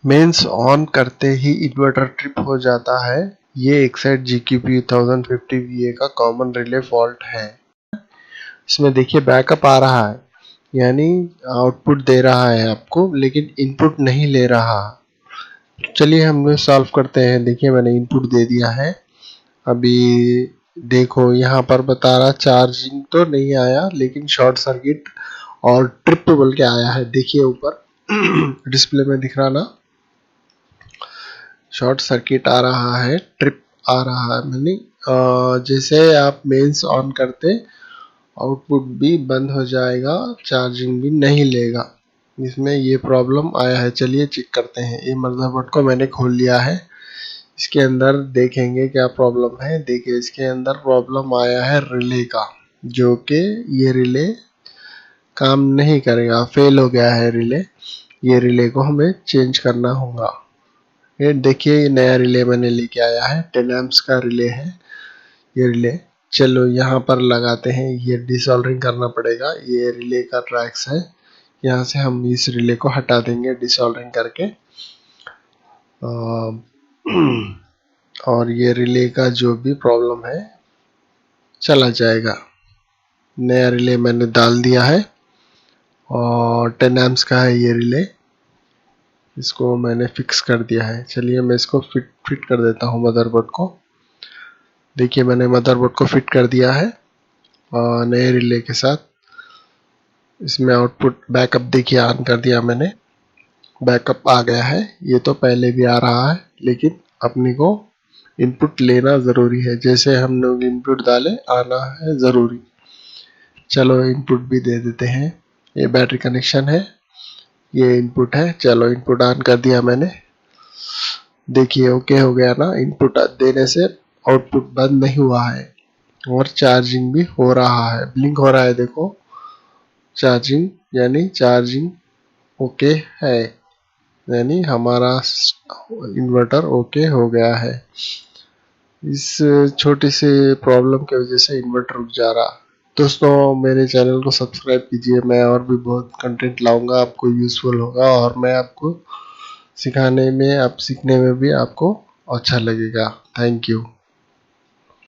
Mains on करते ही inverter trip हो जाता है। ये एक्साइड GQP 1050 VA का कॉमन रिले फॉल्ट है। इसमें देखिए बैकअप आ रहा है, यानी आउटपुट दे रहा है आपको, लेकिन इनपुट नहीं ले रहा। चलिए हम लोग सॉल्व करते हैं। देखिए मैंने इनपुट दे दिया है। अभी देखो यहाँ पर बता रहा चार्जिंग तो नहीं आया, लेकिन शॉर्ट सर्किट और ट्रिप बोल के आया है। देखिए ऊपर डिस्प्ले में दिख रहा ना, शॉर्ट सर्किट आ रहा है, ट्रिप आ रहा है। मैंने जैसे आप मेंस ऑन करते आउटपुट भी बंद हो जाएगा, चार्जिंग भी नहीं लेगा। इसमें ये प्रॉब्लम आया है। चलिए चेक करते हैं। ये मदरबोर्ड को मैंने खोल लिया है, इसके अंदर देखेंगे क्या प्रॉब्लम है। देखिए इसके अंदर प्रॉब्लम आया है रिले का, जो कि ये रिले काम नहीं करेगा, फेल हो गया है रिले। ये रिले को हमें चेंज करना होगा। ये देखिए ये नया रिले मैंने लेके आया है, 10 एम्प्स का रिले है ये रिले। चलो यहाँ पर लगाते हैं। ये डिसॉल्डरिंग करना पड़ेगा। ये रिले का ट्रैक्स है, यहाँ से हम इस रिले को हटा देंगे डिसॉल्डरिंग करके। और ये रिले का जो भी प्रॉब्लम है चला जाएगा। नया रिले मैंने डाल दिया है और 10 एम्प्स का है ये रिले, इसको मैंने फिक्स कर दिया है। चलिए मैं इसको फिट कर देता हूँ मदरबोर्ड को। देखिए मैंने मदरबोर्ड को फिट कर दिया है और नए रिले के साथ। इसमें आउटपुट बैकअप देखिए ऑन कर दिया मैंने, बैकअप आ गया है। ये तो पहले भी आ रहा है, लेकिन अपने को इनपुट लेना ज़रूरी है। जैसे हम लोग इनपुट डाले आना है ज़रूरी। चलो इनपुट भी दे देते हैं। ये बैटरी कनेक्शन है, ये इनपुट है। चलो इनपुट ऑन कर दिया मैंने। देखिए ओके हो गया ना। इनपुट देने से आउटपुट बंद नहीं हुआ है और चार्जिंग भी हो रहा है, ब्लिंक हो रहा है। देखो चार्जिंग, यानी चार्जिंग ओके है, यानी हमारा इन्वर्टर ओके हो गया है। इस छोटी सी प्रॉब्लम की वजह से इन्वर्टर रुक जा रहा। दोस्तों मेरे चैनल को सब्सक्राइब कीजिए, मैं और भी बहुत कंटेंट लाऊंगा, आपको यूज़फुल होगा और मैं आपको सिखाने में, आप सीखने में भी आपको अच्छा लगेगा। Thank you.